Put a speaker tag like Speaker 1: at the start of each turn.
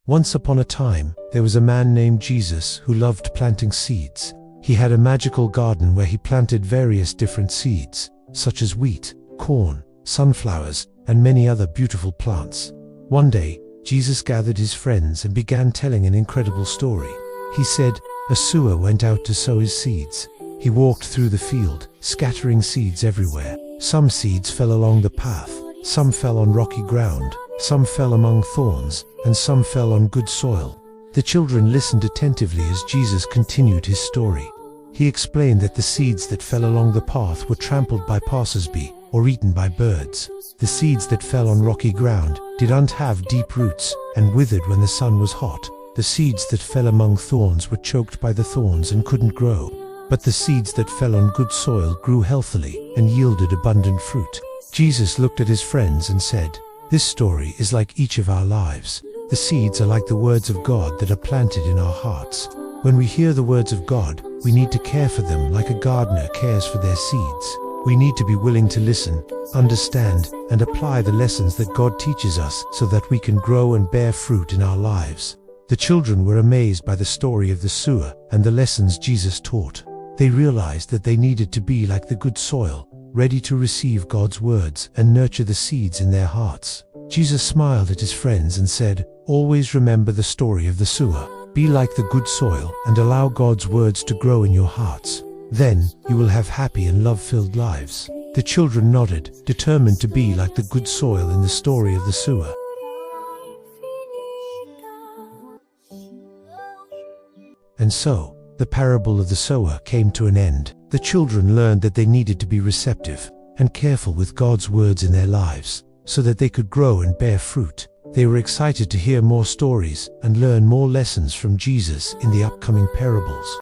Speaker 1: Once upon a time, there was a man named Jesus who loved planting seeds. He had a magical garden where he planted various different seeds, such as wheat, corn, sunflowers, and many other beautiful plants. One day, Jesus gathered his friends and began telling an incredible story. He said, "A sower went out to sow his seeds. He walked through the field, scattering seeds everywhere. Some seeds fell along the path, some fell on rocky ground, some fell among thorns, and some fell on good soil." The children listened attentively as Jesus continued his story. He explained that the seeds that fell along the path were trampled by passers-by or eaten by birds. The seeds that fell on rocky ground didn't have deep roots and withered when the sun was hot. The seeds that fell among thorns were choked by the thorns and couldn't grow. But the seeds that fell on good soil grew healthily and yielded abundant fruit. Jesus looked at his friends and said, "This story is like each of our lives. The seeds are like the words of God that are planted in our hearts. When we hear the words of God, we need to care for them like a gardener cares for their seeds. We need to be willing to listen, understand, and apply the lessons that God teaches us so that we can grow and bear fruit in our lives." The children were amazed by the story of the sower and the lessons Jesus taught. They realized that they needed to be like the good soil, ready to receive God's words and nurture the seeds in their hearts. Jesus smiled at his friends and said, "Always remember the story of the sower. Be like the good soil and allow God's words to grow in your hearts. Then, you will have happy and love-filled lives." The children nodded, determined to be like the good soil in the story of the sower. And so, the parable of the sower came to an end. The children learned that they needed to be receptive and careful with God's words in their lives, so that they could grow and bear fruit. They were excited to hear more stories and learn more lessons from Jesus in the upcoming parables.